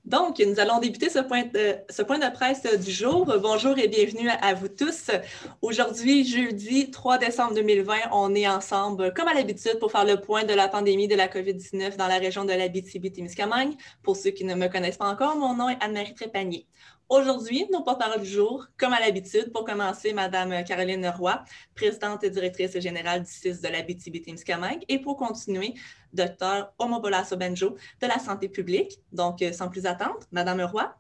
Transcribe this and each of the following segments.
Donc, nous allons débuter ce point de presse du jour. Bonjour et bienvenue à vous tous. Aujourd'hui, jeudi 3 décembre 2020, on est ensemble, comme à l'habitude, pour faire le point de la pandémie de la COVID-19 dans la région de l'Abitibi-Témiscamingue. Pour ceux qui ne me connaissent pas encore, mon nom est Anne-Marie Trépanier. Aujourd'hui, nos porte-parole du jour, comme à l'habitude, pour commencer, Mme Caroline Roy, présidente et directrice générale du CIS de l'Abitibi-Témiscamingue, et pour continuer, Dr. Omobola Sobenjo de la santé publique. Donc, sans plus attendre, Mme Roy.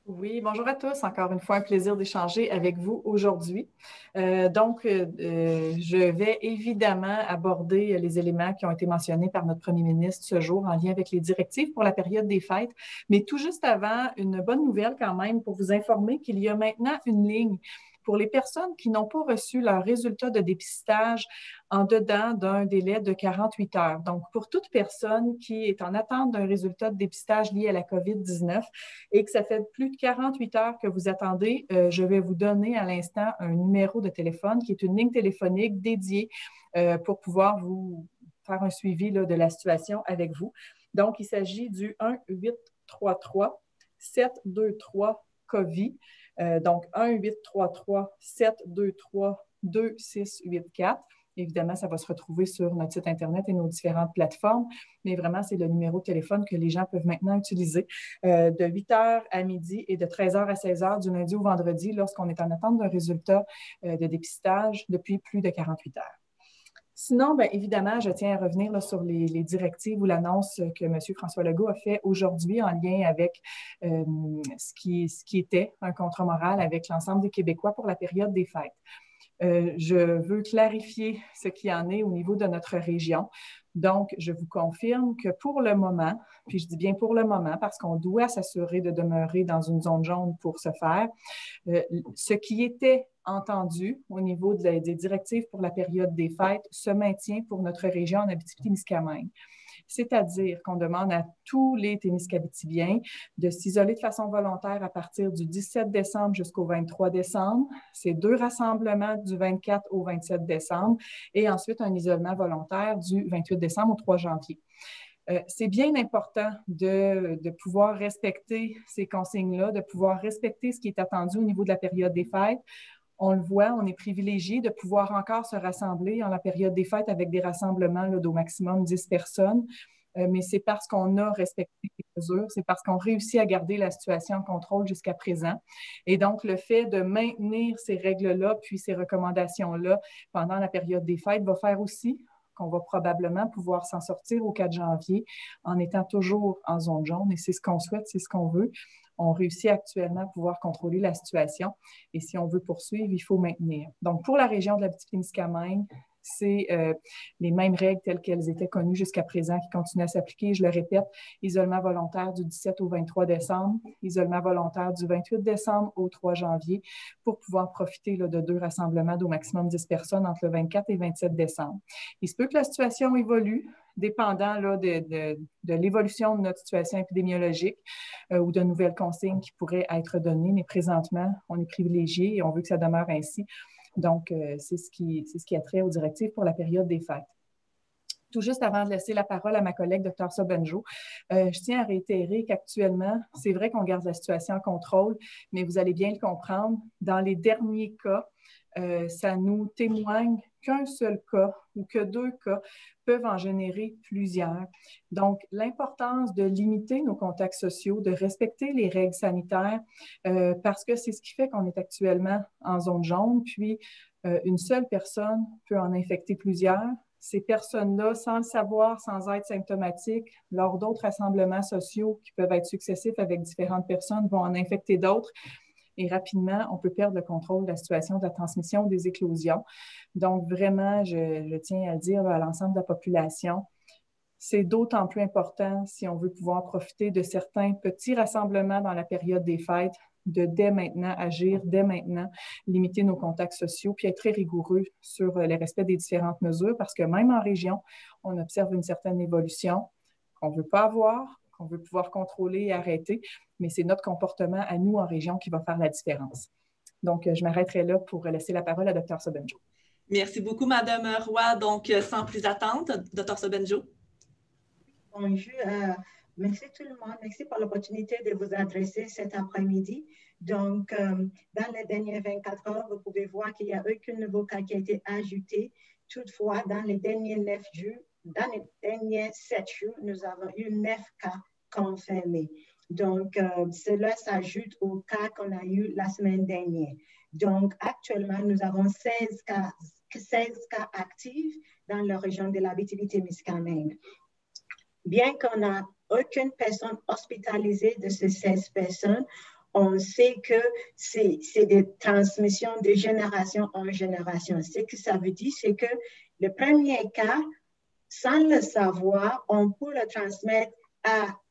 Oui, bonjour à tous. Encore une fois, un plaisir d'échanger avec vous aujourd'hui. Je vais évidemment aborder les éléments qui ont été mentionnés par notre premier ministre ce jour en lien avec les directives pour la période des fêtes. Mais tout juste avant, une bonne nouvelle quand même pour vous informer qu'il y a maintenant une ligne pour les personnes qui n'ont pas reçu leur résultat de dépistage en dedans d'un délai de 48 heures. Donc, pour toute personne qui est en attente d'un résultat de dépistage lié à la COVID-19 et que ça fait plus de 48 heures que vous attendez, je vais vous donner à l'instant un numéro de téléphone qui est une ligne téléphonique dédiée pour pouvoir vous faire un suivi là, de la situation avec vous. Donc, il s'agit du 1-833-723-COVID. Donc, 1-833-723-2684. Évidemment, ça va se retrouver sur notre site Internet et nos différentes plateformes, mais vraiment, c'est le numéro de téléphone que les gens peuvent maintenant utiliser de 8 h à midi et de 13 h à 16 h du lundi au vendredi lorsqu'on est en attente d'un résultat de dépistage depuis plus de 48 heures. Sinon, bien évidemment, je tiens à revenir là, sur les directives ou l'annonce que M. François Legault a fait aujourd'hui en lien avec ce qui était un contrat moral avec l'ensemble des Québécois pour la période des fêtes. Je veux clarifier ce qu'il en est au niveau de notre région. Donc, je vous confirme que pour le moment, puis je dis bien pour le moment parce qu'on doit s'assurer de demeurer dans une zone jaune pour ce faire, ce qui était entendu au niveau des directives pour la période des fêtes se maintient pour notre région en Abitibi-Témiscamingue. C'est-à-dire qu'on demande à tous les Témiscabitibiens de s'isoler de façon volontaire à partir du 17 décembre jusqu'au 23 décembre. C'est 2 rassemblements du 24 au 27 décembre et ensuite un isolement volontaire du 28 décembre au 3 janvier. C'est bien important de pouvoir respecter ces consignes-là, de pouvoir respecter ce qui est attendu au niveau de la période des fêtes. On le voit, on est privilégié de pouvoir encore se rassembler en la période des fêtes avec des rassemblements là, d'au maximum 10 personnes. Mais c'est parce qu'on a respecté les mesures, c'est parce qu'on réussit à garder la situation en contrôle jusqu'à présent. Et donc, le fait de maintenir ces règles-là, puis ces recommandations-là pendant la période des fêtes va faire aussi qu'on va probablement pouvoir s'en sortir au 4 janvier en étant toujours en zone jaune. Et c'est ce qu'on souhaite, c'est ce qu'on veut. On réussit actuellement à pouvoir contrôler la situation. Et si on veut poursuivre, il faut maintenir. Donc, pour la région de l'Abitibi-Témiscamingue, c'est les mêmes règles telles qu'elles étaient connues jusqu'à présent qui continuent à s'appliquer. Je le répète, isolement volontaire du 17 au 23 décembre, isolement volontaire du 28 décembre au 3 janvier pour pouvoir profiter là, de 2 rassemblements d'au maximum 10 personnes entre le 24 et 27 décembre. Il se peut que la situation évolue dépendant là, de l'évolution de notre situation épidémiologique ou de nouvelles consignes qui pourraient être données, mais présentement, on est privilégié et on veut que ça demeure ainsi. Donc, c'est ce qui a trait aux directives pour la période des fêtes. Tout juste avant de laisser la parole à ma collègue Dr. Sobenjo, je tiens à réitérer qu'actuellement, c'est vrai qu'on garde la situation en contrôle, mais vous allez bien le comprendre, dans les derniers cas, ça nous témoigne qu'un seul cas ou que 2 cas peuvent en générer plusieurs. Donc, l'importance de limiter nos contacts sociaux, de respecter les règles sanitaires, parce que c'est ce qui fait qu'on est actuellement en zone jaune, puis une seule personne peut en infecter plusieurs. Ces personnes-là, sans le savoir, sans être symptomatiques, lors d'autres rassemblements sociaux qui peuvent être successifs avec différentes personnes, vont en infecter d'autres. Et rapidement, on peut perdre le contrôle de la situation de la transmission des éclosions. Donc, vraiment, je tiens à dire à l'ensemble de la population, c'est d'autant plus important si on veut pouvoir profiter de certains petits rassemblements dans la période des fêtes, de dès maintenant agir, dès maintenant limiter nos contacts sociaux, puis être très rigoureux sur le respect des différentes mesures, parce que même en région, on observe une certaine évolution qu'on ne veut pas avoir, qu'on veut pouvoir contrôler et arrêter, mais c'est notre comportement à nous en région qui va faire la différence. Donc, je m'arrêterai là pour laisser la parole à Dr. Sobenjo. Merci beaucoup, Mme Roy. Donc, sans plus attendre, Dr. Sobenjo. Bonjour, merci tout le monde. Merci pour l'opportunité de vous adresser cet après-midi. Donc, dans les dernières 24 heures, vous pouvez voir qu'il n'y a aucun nouveau cas qui a été ajouté. Toutefois, dans les derniers 9 jours, dans les derniers 7 jours, nous avons eu 9 cas confirmés. Donc, cela s'ajoute aux cas qu'on a eu la semaine dernière. Donc, actuellement, nous avons 16 cas actifs dans la région de l'Abitibi-Témiscamingue. Bien qu'on n'a aucune personne hospitalisée de ces 16 personnes, on sait que c'est des transmissions de génération en génération. Ce que ça veut dire, c'est que le premier cas, sans le savoir, on peut le transmettre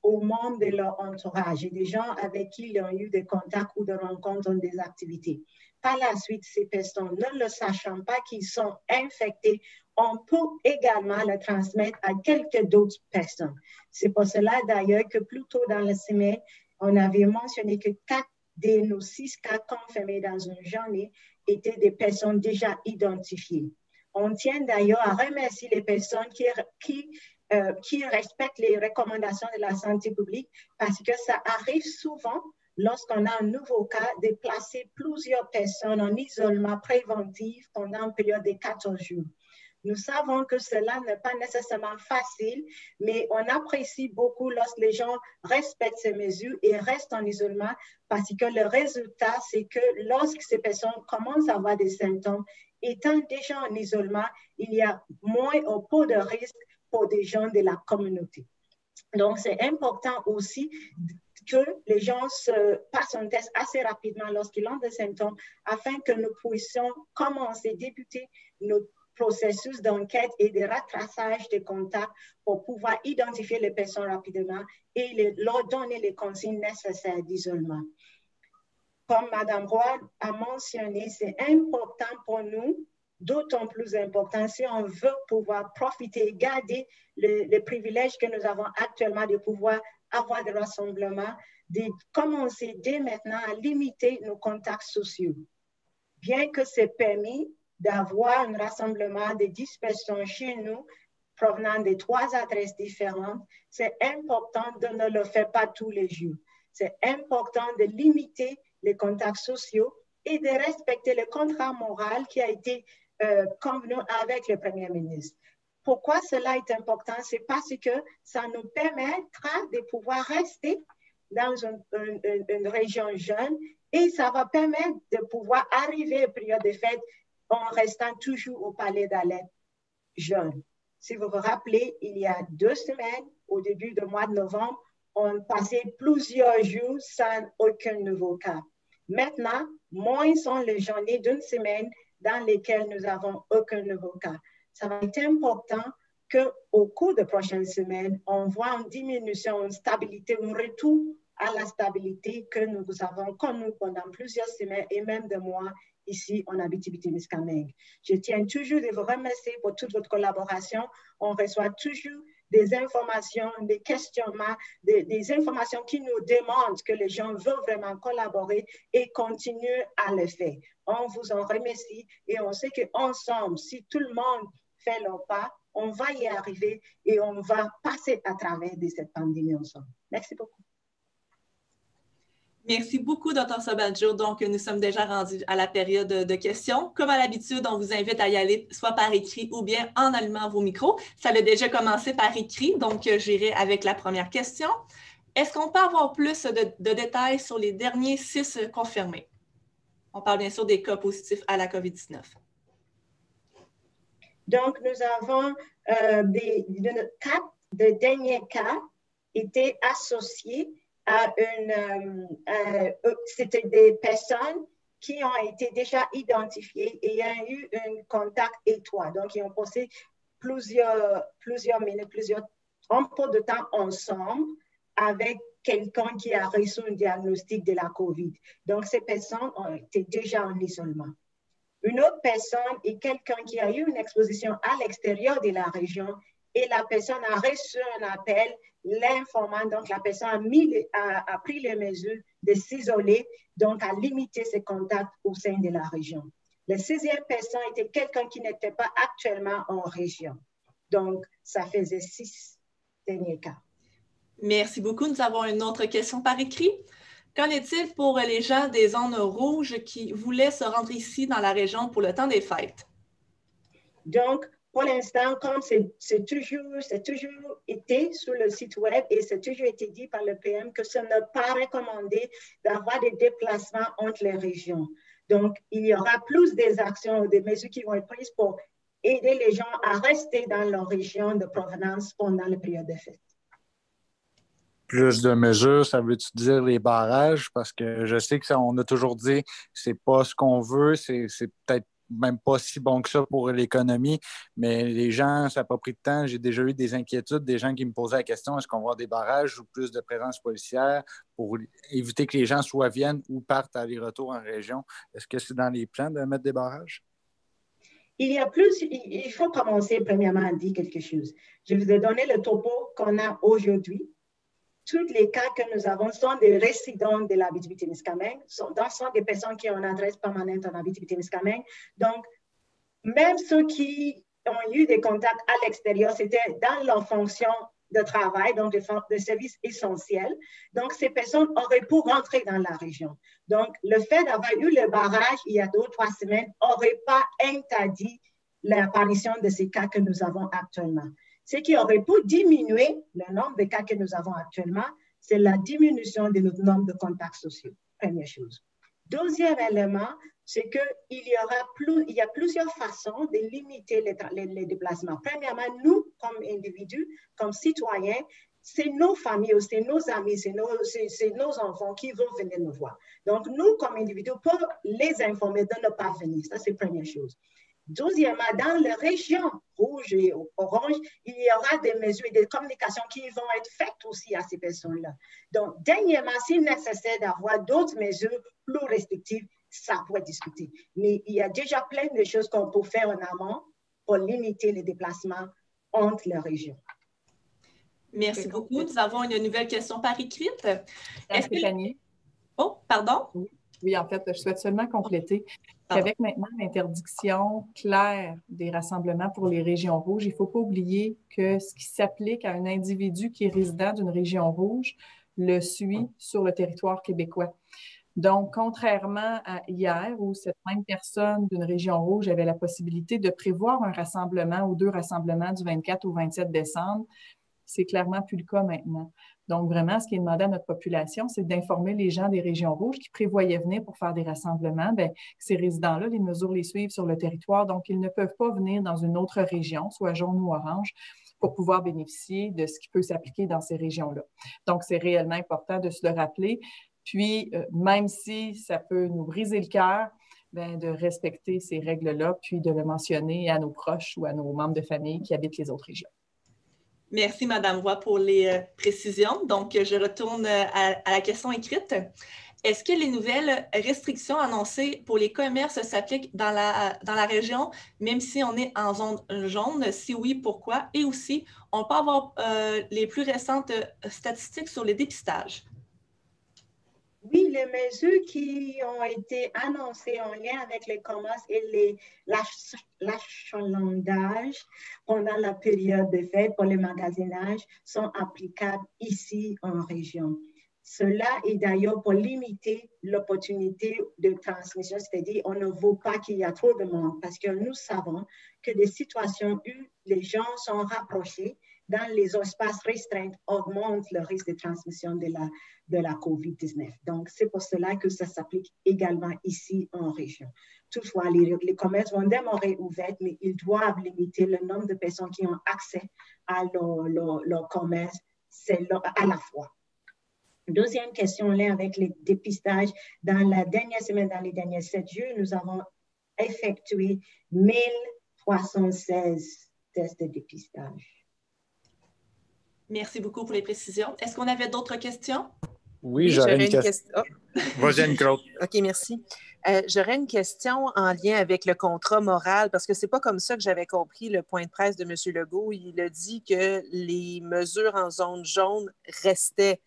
aux membres de leur entourage et des gens avec qui ils ont eu des contacts ou des rencontres ou des activités. Par la suite, ces personnes, ne le sachant pas qu'ils sont infectés, on peut également le transmettre à quelques d'autres personnes. C'est pour cela d'ailleurs que plus tôt dans la semaine, on avait mentionné que 4 de nos 6 cas confirmés dans une journée étaient des personnes déjà identifiées. On tient d'ailleurs à remercier les personnes qui respectent les recommandations de la santé publique parce que ça arrive souvent lorsqu'on a un nouveau cas de placer plusieurs personnes en isolement préventif pendant une période de 14 jours. Nous savons que cela n'est pas nécessairement facile, mais on apprécie beaucoup lorsque les gens respectent ces mesures et restent en isolement parce que le résultat, c'est que lorsque ces personnes commencent à avoir des symptômes, étant déjà en isolement, il y a moins ou peu de risques pour des gens de la communauté. Donc, c'est important aussi que les gens passent un test assez rapidement lorsqu'ils ont des symptômes afin que nous puissions débuter notre processus d'enquête et de rattrapage des contacts pour pouvoir identifier les personnes rapidement et leur donner les consignes nécessaires d'isolement. Comme Mme Roy a mentionné, c'est important pour nous, d'autant plus important si on veut pouvoir profiter et garder le privilège que nous avons actuellement de pouvoir avoir des rassemblements, de commencer dès maintenant à limiter nos contacts sociaux. Bien que c'est permis d'avoir un rassemblement de 10 personnes chez nous provenant de 3 adresses différentes, c'est important de ne le faire pas tous les jours. C'est important de limiter les contacts sociaux et de respecter le contrat moral qui a été convenu avec le Premier ministre. Pourquoi cela est important? C'est parce que ça nous permettra de pouvoir rester dans une région jeune et ça va permettre de pouvoir arriver aux périodes de fête en restant toujours au palais d'Alep jeune. Si vous vous rappelez, il y a 2 semaines, au début du mois de novembre, on passait plusieurs jours sans aucun nouveau cas. Maintenant, moins sont les journées d'une semaine dans lesquelles nous n'avons aucun nouveau cas. Ça va être important qu'au cours des prochaines semaines, on voit une diminution, une stabilité, un retour à la stabilité que nous avons connue pendant plusieurs semaines et même des mois ici en Abitibi-Témiscamingue. Je tiens toujours de vous remercier pour toute votre collaboration. On reçoit toujours des informations, des questionnements, des informations qui nous demandent que les gens veulent vraiment collaborer et continuer à le faire. On vous en remercie et on sait qu'ensemble, si tout le monde fait leur pas, on va y arriver et on va passer à travers de cette pandémie ensemble. Merci beaucoup. Merci beaucoup, Dr. Sobadjo. Donc, nous sommes déjà rendus à la période de questions. Comme à l'habitude, on vous invite à y aller soit par écrit ou bien en allumant vos micros. Ça a déjà commencé par écrit, donc j'irai avec la première question. Est-ce qu'on peut avoir plus de détails sur les derniers 6 confirmés? On parle bien sûr des cas positifs à la COVID-19. Donc, nous avons 4 des derniers cas étaient associés à c'était des personnes qui ont été déjà identifiées et ont eu un contact étroit. Donc, ils ont passé plusieurs minutes, un peu de temps ensemble avec quelqu'un qui a reçu un diagnostic de la COVID. Donc, ces personnes ont été déjà en isolement. Une autre personne est quelqu'un qui a eu une exposition à l'extérieur de la région et la personne a reçu un appel, l'informant, donc la personne a pris les mesures de s'isoler, donc à limiter ses contacts au sein de la région. La 6e personne était quelqu'un qui n'était pas actuellement en région. Donc, ça faisait 6 derniers cas. Merci beaucoup. Nous avons une autre question par écrit. Qu'en est-il pour les gens des zones rouges qui voulaient se rendre ici dans la région pour le temps des fêtes? Donc, pour l'instant, comme c'est toujours été sur le site web et c'est toujours été dit par le PM que ce n'est pas recommandé d'avoir des déplacements entre les régions. Donc, il y aura plus des actions ou des mesures qui vont être prises pour aider les gens à rester dans leur région de provenance pendant la période des fêtes. Plus de mesures, ça veut-tu dire les barrages? Parce que je sais qu'on a toujours dit que c'est pas ce qu'on veut, c'est peut-être même pas si bon que ça pour l'économie, mais les gens, ça n'a pas pris de temps. J'ai déjà eu des inquiétudes, des gens qui me posaient la question, est-ce qu'on va avoir des barrages ou plus de présence policière pour éviter que les gens soit viennent ou partent aller-retour en région? Est-ce que c'est dans les plans de mettre des barrages? Il faut commencer premièrement à dire quelque chose. Je vous ai donné le topo qu'on a aujourd'hui. Tous les cas que nous avons sont des résidents de l'Abitibi-Témiscamingue, sont des personnes qui ont une adresse permanente en Abitibi-Témiscamingue. Donc, même ceux qui ont eu des contacts à l'extérieur, c'était dans leur fonction de travail, donc de services essentiels. Donc, ces personnes auraient pu rentrer dans la région. Donc, le fait d'avoir eu le barrage il y a 2 ou 3 semaines n'aurait pas interdit l'apparition de ces cas que nous avons actuellement. Ce qui aurait pu diminuer le nombre de cas que nous avons actuellement, c'est la diminution de notre nombre de contacts sociaux, première chose. Deuxième élément, c'est qu'il y a plusieurs façons de limiter les déplacements. Premièrement, nous, comme individus, comme citoyens, c'est nos familles, c'est nos amis, c'est nos enfants qui vont venir nous voir. Donc, nous, comme individus, pour les informer de ne pas venir, ça c'est la première chose. Deuxièmement, dans les régions rouges et oranges, il y aura des mesures et des communications qui vont être faites aussi à ces personnes-là. Donc, dernièrement, s'il est nécessaire d'avoir d'autres mesures plus restrictives, ça pourrait discuter. Mais il y a déjà plein de choses qu'on peut faire en amont pour limiter les déplacements entre les régions. Merci beaucoup. Nous avons une nouvelle question par écrite. Stéphanie. Oh, pardon? Oui, en fait, je souhaite seulement compléter qu'avec maintenant l'interdiction claire des rassemblements pour les régions rouges, il ne faut pas oublier que ce qui s'applique à un individu qui est résident d'une région rouge le suit sur le territoire québécois. Donc, contrairement à hier, où cette même personne d'une région rouge avait la possibilité de prévoir un rassemblement ou 2 rassemblements du 24 au 27 décembre, c'est clairement plus le cas maintenant. Donc, vraiment, ce qui est demandé à notre population, c'est d'informer les gens des régions rouges qui prévoyaient venir pour faire des rassemblements, bien, que ces résidents-là, les mesures les suivent sur le territoire, donc ils ne peuvent pas venir dans une autre région, soit jaune ou orange, pour pouvoir bénéficier de ce qui peut s'appliquer dans ces régions-là. Donc, c'est réellement important de se le rappeler. Puis, même si ça peut nous briser le cœur, bien, de respecter ces règles-là, puis de le mentionner à nos proches ou à nos membres de famille qui habitent les autres régions. Merci, Mme Roy, pour les précisions. Donc, je retourne à la question écrite. Est-ce que les nouvelles restrictions annoncées pour les commerces s'appliquent dans la région, même si on est en zone jaune? Si oui, pourquoi? Et aussi, on peut avoir les plus récentes statistiques sur les dépistages. Oui, les mesures qui ont été annoncées en lien avec les commerces et l'achalandage pendant la période de fête pour le magasinage sont applicables ici en région. Cela est d'ailleurs pour limiter l'opportunité de transmission, c'est-à-dire on ne veut pas qu'il y ait trop de monde parce que nous savons que des situations où les gens sont rapprochés dans les espaces restreints augmentent le risque de transmission de la COVID-19. Donc, c'est pour cela que ça s'applique également ici en région. Toutefois, les commerces vont demeurer ouverts, mais ils doivent limiter le nombre de personnes qui ont accès à leur commerce à la fois. Deuxième question, là, avec les dépistages. Dans la dernière semaine, dans les derniers 7 jours, nous avons effectué 1316 tests de dépistage. Merci beaucoup pour les précisions. Est-ce qu'on avait d'autres questions? Oui, j'aurais une question. Oh. Vas-y, Anne-Claude. OK, merci. J'aurais une question en lien avec le contrat moral, parce que ce n'est pas comme ça que j'avais compris le point de presse de M. Legault. Il a dit que les mesures en zone jaune restaient.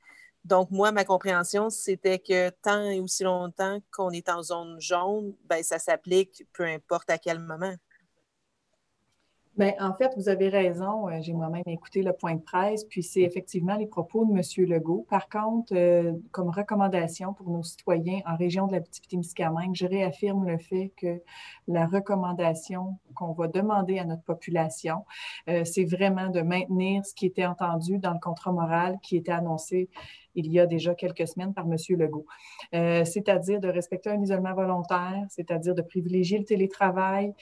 Donc, moi, ma compréhension, c'était que tant et aussi longtemps qu'on est en zone jaune, bien, ça s'applique peu importe à quel moment. Bien, en fait, vous avez raison. J'ai moi-même écouté le point de presse, puis c'est effectivement les propos de M. Legault. Par contre, comme recommandation pour nos citoyens en région de l'Abitibi-Témiscamingue, je réaffirme le fait que la recommandation qu'on va demander à notre population, c'est vraiment de maintenir ce qui était entendu dans le contrat moral qui était annoncé il y a déjà quelques semaines par M. Legault. C'est-à-dire de respecter un isolement volontaire, c'est-à-dire de privilégier le télétravail,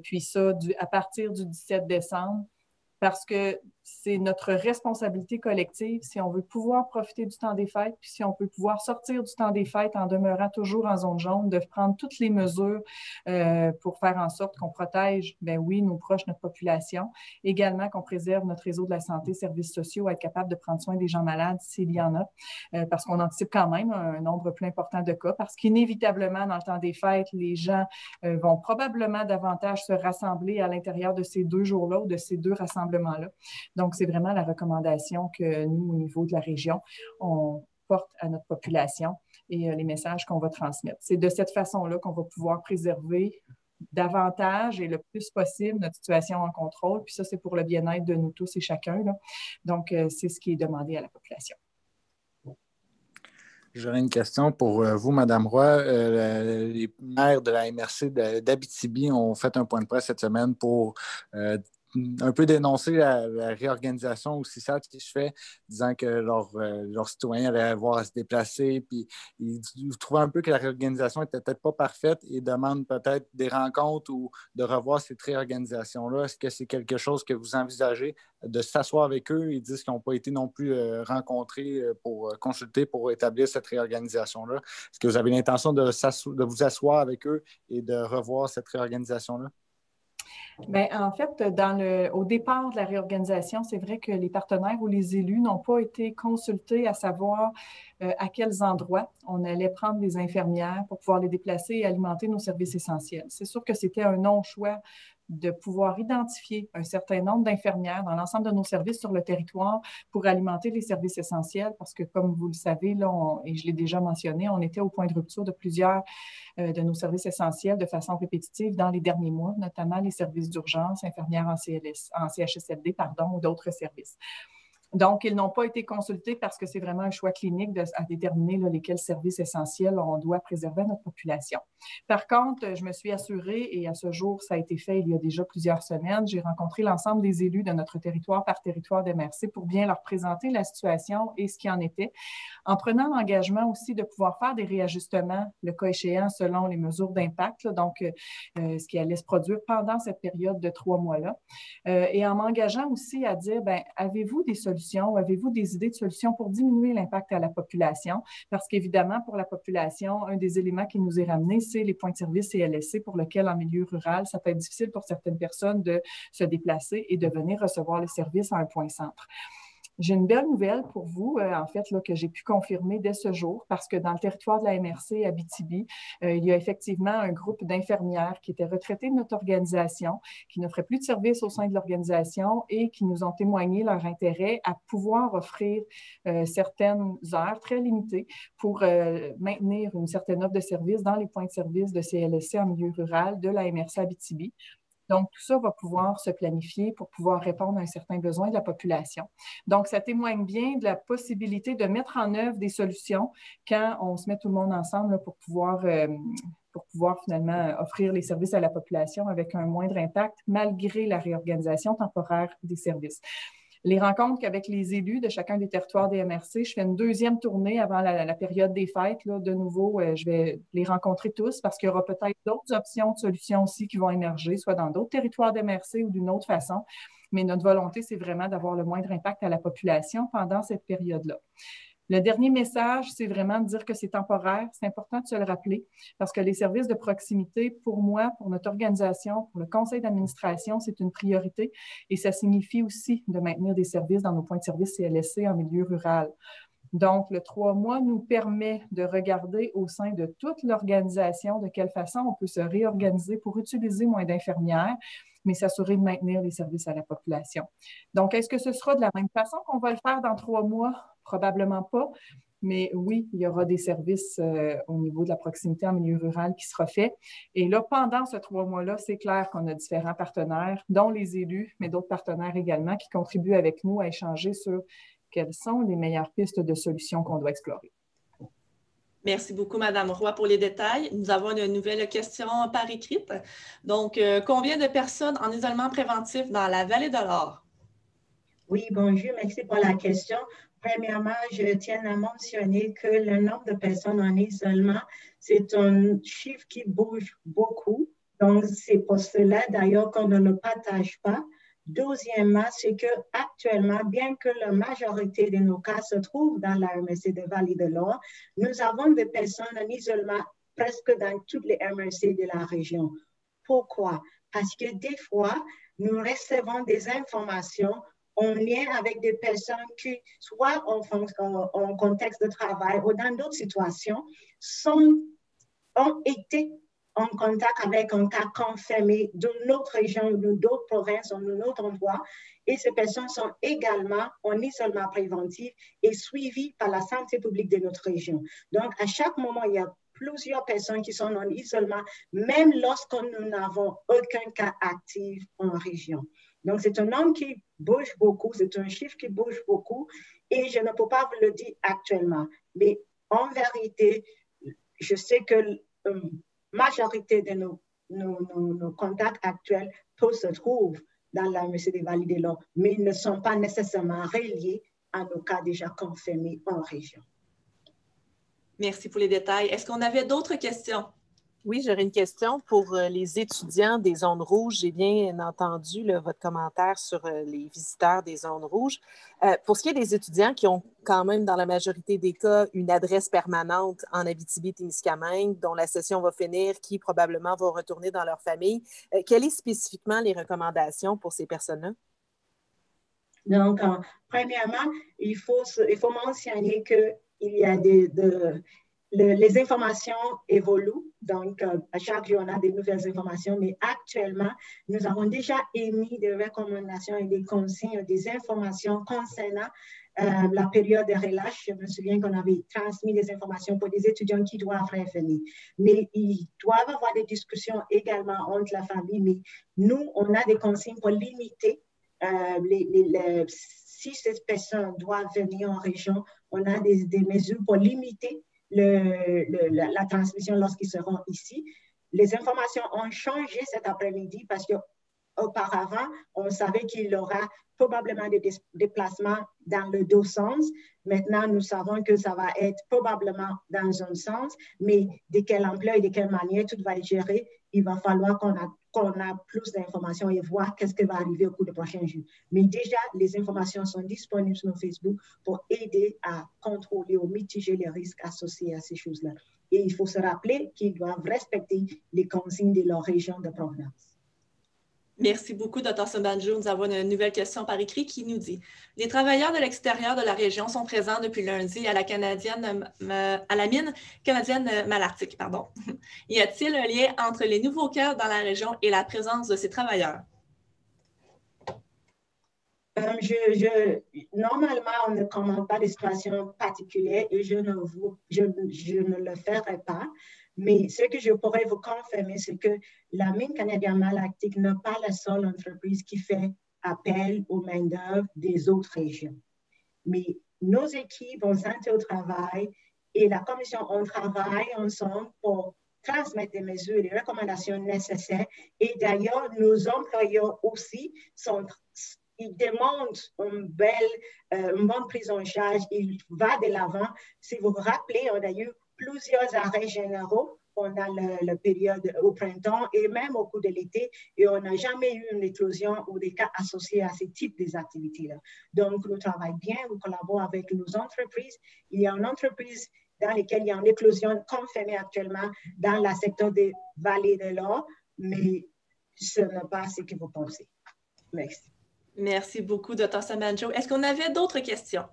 puis ça, à partir du 17 décembre, parce que c'est notre responsabilité collective si on veut pouvoir profiter du temps des fêtes, puis si on peut pouvoir sortir du temps des fêtes en demeurant toujours en zone jaune, de prendre toutes les mesures pour faire en sorte qu'on protège, ben oui, nos proches, notre population, également qu'on préserve notre réseau de la santé, services sociaux, être capable de prendre soin des gens malades s'il y en a, parce qu'on anticipe quand même un nombre plus important de cas, parce qu'inévitablement, dans le temps des fêtes, les gens vont probablement davantage se rassembler à l'intérieur de ces 2 jours-là ou de ces 2 rassemblements-là. Donc, c'est vraiment la recommandation que nous, au niveau de la région, on porte à notre population et les messages qu'on va transmettre. C'est de cette façon-là qu'on va pouvoir préserver davantage et le plus possible notre situation en contrôle. Puis ça, c'est pour le bien-être de nous tous et chacun, là. Donc, c'est ce qui est demandé à la population. J'aurais une question pour vous, Mme Roy. Les maires de la MRC d'Abitibi ont fait un point de presse cette semaine pour un peu dénoncer la réorganisation aussi ça qui se fait, disant que leurs citoyens allaient avoir à se déplacer, puis ils trouvaient un peu que la réorganisation n'était peut-être pas parfaite et demandent peut-être des rencontres ou de revoir cette réorganisation-là. Est-ce que c'est quelque chose que vous envisagez de s'asseoir avec eux? Ils disent qu'ils n'ont pas été non plus rencontrés pour consulter pour établir cette réorganisation-là. Est-ce que vous avez l'intention de vous asseoir avec eux et de revoir cette réorganisation-là? Bien, en fait, au départ de la réorganisation, c'est vrai que les partenaires ou les élus n'ont pas été consultés à savoir à quels endroits on allait prendre des infirmières pour pouvoir les déplacer et alimenter nos services essentiels. C'est sûr que c'était un non-choix de pouvoir identifier un certain nombre d'infirmières dans l'ensemble de nos services sur le territoire pour alimenter les services essentiels parce que, comme vous le savez, là, et je l'ai déjà mentionné, on était au point de rupture de plusieurs de nos services essentiels de façon répétitive dans les derniers mois, notamment les services d'urgence, infirmières en CHSLD, ou d'autres services. Donc, ils n'ont pas été consultés parce que c'est vraiment un choix clinique à déterminer là, lesquels services essentiels on doit préserver à notre population. Par contre, je me suis assurée, et à ce jour, ça a été fait il y a déjà plusieurs semaines, j'ai rencontré l'ensemble des élus de notre territoire par territoire de MRC pour bien leur présenter la situation et ce qui en était, en prenant l'engagement aussi de pouvoir faire des réajustements, le cas échéant, selon les mesures d'impact, donc ce qui allait se produire pendant cette période de 3 mois-là, et en m'engageant aussi à dire, bien, avez-vous des solutions? Avez-vous des idées de solutions pour diminuer l'impact à la population? Parce qu'évidemment, pour la population, un des éléments qui nous est ramené, c'est les points de service CLSC pour lesquels, en milieu rural, ça peut être difficile pour certaines personnes de se déplacer et de venir recevoir le service à un point centre. J'ai une belle nouvelle pour vous, en fait, là, que j'ai pu confirmer dès ce jour, parce que dans le territoire de la MRC Abitibi, il y a effectivement un groupe d'infirmières qui étaient retraitées de notre organisation, qui ne feraient plus de service au sein de l'organisation et qui nous ont témoigné leur intérêt à pouvoir offrir certaines heures très limitées pour maintenir une certaine offre de service dans les points de service de CLSC en milieu rural de la MRC Abitibi. Donc, tout ça va pouvoir se planifier pour pouvoir répondre à un certain besoin de la population. Donc, ça témoigne bien de la possibilité de mettre en œuvre des solutions quand on se met tout le monde ensemble là, pour pouvoir finalement offrir les services à la population avec un moindre impact malgré la réorganisation temporaire des services. Les rencontres qu'avec les élus de chacun des territoires des MRC, je fais une deuxième tournée avant la période des fêtes. Là, de nouveau, je vais les rencontrer tous parce qu'il y aura peut-être d'autres options de solutions aussi qui vont émerger, soit dans d'autres territoires des MRC ou d'une autre façon. Mais notre volonté, c'est vraiment d'avoir le moindre impact à la population pendant cette période-là. Le dernier message, c'est vraiment de dire que c'est temporaire. C'est important de se le rappeler parce que les services de proximité, pour moi, pour notre organisation, pour le conseil d'administration, c'est une priorité et ça signifie aussi de maintenir des services dans nos points de service CLSC en milieu rural. Donc, le 3 mois nous permet de regarder au sein de toute l'organisation de quelle façon on peut se réorganiser pour utiliser moins d'infirmières, mais s'assurer de maintenir les services à la population. Donc, est-ce que ce sera de la même façon qu'on va le faire dans 3 mois? Probablement pas. Mais oui, il y aura des services au niveau de la proximité en milieu rural qui sera fait. Et là, pendant ces 3 mois-là, c'est clair qu'on a différents partenaires, dont les élus, mais d'autres partenaires également, qui contribuent avec nous à échanger sur quelles sont les meilleures pistes de solutions qu'on doit explorer. Merci beaucoup, Mme Roy, pour les détails. Nous avons une nouvelle question par écrite. Donc, combien de personnes en isolement préventif dans la Vallée de l'Or? Oui, bonjour, merci pour la question. Premièrement, je tiens à mentionner que le nombre de personnes en isolement, c'est un chiffre qui bouge beaucoup. Donc, c'est pour cela d'ailleurs qu'on ne le partage pas. Deuxièmement, c'est qu'actuellement, bien que la majorité de nos cas se trouvent dans la MRC de Vallée de l'Or, nous avons des personnes en isolement presque dans toutes les MRC de la région. Pourquoi? Parce que des fois, nous recevons des informations en lien avec des personnes qui, soit en contexte de travail ou dans d'autres situations, ont été en contact avec un cas confirmé d'une autre région, d'une autre province ou d'un autre endroit. Et ces personnes sont également en isolement préventif et suivies par la santé publique de notre région. Donc, à chaque moment, il y a plusieurs personnes qui sont en isolement, même lorsque nous n'avons aucun cas actif en région. Donc, c'est un nombre qui bouge beaucoup, c'est un chiffre qui bouge beaucoup et je ne peux pas vous le dire actuellement. Mais en vérité, je sais que la majorité de nos contacts actuels se trouvent dans la MRC des Vallées de l'Or, mais ils ne sont pas nécessairement reliés à nos cas déjà confirmés en région. Merci pour les détails. Est-ce qu'on avait d'autres questions? Oui, j'aurais une question pour les étudiants des zones rouges. J'ai bien entendu votre commentaire sur les visiteurs des zones rouges. Pour ce qui est des étudiants qui ont quand même, dans la majorité des cas, une adresse permanente en Abitibi-Témiscamingue, dont la session va finir, qui probablement vont retourner dans leur famille, quelles sont spécifiquement les recommandations pour ces personnes-là? Donc, premièrement, il faut mentionner qu'il y a les informations évoluent, donc à chaque jour, on a des nouvelles informations, mais actuellement, nous avons déjà émis des recommandations et des consignes, des informations concernant la période de relâche. Je me souviens qu'on avait transmis des informations pour des étudiants qui doivent revenir, mais ils doivent avoir des discussions également entre la famille, mais nous, on a des consignes pour limiter si ces personnes doivent venir en région, on a des mesures pour limiter la transmission lorsqu'ils seront ici. Les informations ont changé cet après-midi parce qu'auparavant, on savait qu'il y aura probablement des déplacements dans le deux sens. Maintenant, nous savons que ça va être probablement dans un sens, mais de quelle ampleur et de quelle manière tout va être géré, il va falloir qu'on a plus d'informations et voir qu'est-ce qui va arriver au cours des prochains jours. Mais déjà, les informations sont disponibles sur Facebook pour aider à contrôler ou mitiger les risques associés à ces choses-là. Et il faut se rappeler qu'ils doivent respecter les consignes de leur région de provenance. Merci beaucoup, Dr. Sobanjo. Nous avons une nouvelle question par écrit qui nous dit « Les travailleurs de l'extérieur de la région sont présents depuis lundi à la mine canadienne Malartic. Y a-t-il un lien entre les nouveaux cas dans la région et la présence de ces travailleurs? » Normalement, on ne commente pas des situations particulières et je ne le ferai pas. Mais ce que je pourrais vous confirmer, c'est que la mine canadienne Malartic n'est pas la seule entreprise qui fait appel aux main-d'œuvre des autres régions. Mais nos équipes en santé au travail et la commission, on travaille ensemble pour transmettre des mesures et des recommandations nécessaires. Et d'ailleurs, nos employeurs aussi ils demandent une bonne prise en charge. Ils vont de l'avant. Si vous vous rappelez, on a eu plusieurs arrêts généraux pendant la période au printemps et même au cours de l'été, et on n'a jamais eu une éclosion ou des cas associés à ces types d'activités-là. Donc, nous travaillons bien, nous collaborons avec nos entreprises. Il y a une entreprise dans laquelle il y a une éclosion confirmée actuellement dans le secteur des Vallées de l'Or, mais ce n'est pas ce que vous pensez. Merci. Merci beaucoup, Dr. Sobanjo. Est-ce qu'on avait d'autres questions?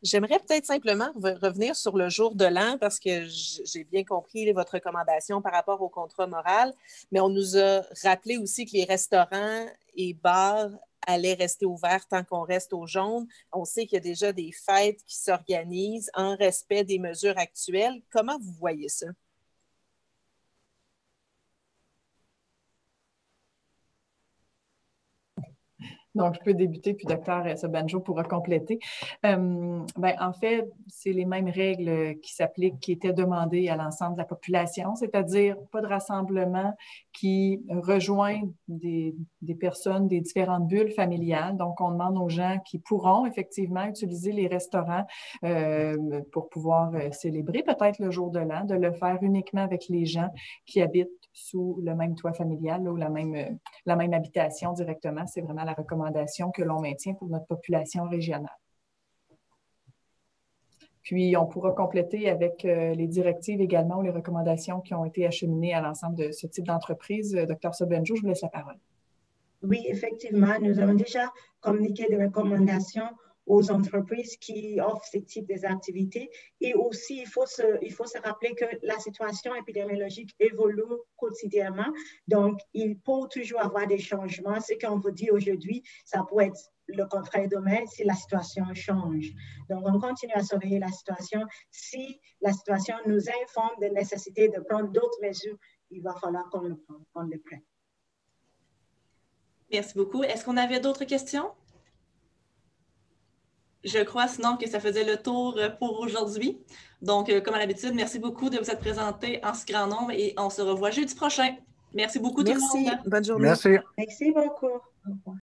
J'aimerais peut-être simplement revenir sur le jour de l'an parce que j'ai bien compris votre recommandation par rapport au contrat moral, mais on nous a rappelé aussi que les restaurants et bars allait rester ouvert tant qu'on reste au jaune. On sait qu'il y a déjà des fêtes qui s'organisent en respect des mesures actuelles. Comment vous voyez ça? Donc, je peux débuter, puis Dr. Sobanjo pourra compléter. En fait, c'est les mêmes règles qui s'appliquent, qui étaient demandées à l'ensemble de la population, c'est-à-dire pas de rassemblement qui rejoint des personnes des différentes bulles familiales. Donc, on demande aux gens qui pourront effectivement utiliser les restaurants pour pouvoir célébrer peut-être le jour de l'an, de le faire uniquement avec les gens qui habitent sous le même toit familial là, ou la même habitation directement. C'est vraiment la recommandation que l'on maintient pour notre population régionale. Puis, on pourra compléter avec les directives également ou les recommandations qui ont été acheminées à l'ensemble de ce type d'entreprise. Dr. Sobanjo, je vous laisse la parole. Oui, effectivement, nous avons déjà communiqué des recommandations aux entreprises qui offrent ce type d'activités. Et aussi, il faut se rappeler que la situation épidémiologique évolue quotidiennement. Donc, il peut toujours avoir des changements. Ce qu'on vous dit aujourd'hui, ça peut être le contraire demain si la situation change. Donc, on continue à surveiller la situation. Si la situation nous informe de la nécessité de prendre d'autres mesures, il va falloir qu'on le prenne. Merci beaucoup. Est-ce qu'on avait d'autres questions? Je crois sinon que ça faisait le tour pour aujourd'hui. Donc, comme à l'habitude, merci beaucoup de vous être présenté en si grand nombre et on se revoit jeudi prochain. Merci beaucoup tout le monde. Merci. Bonne journée. Merci. Merci beaucoup. Au revoir.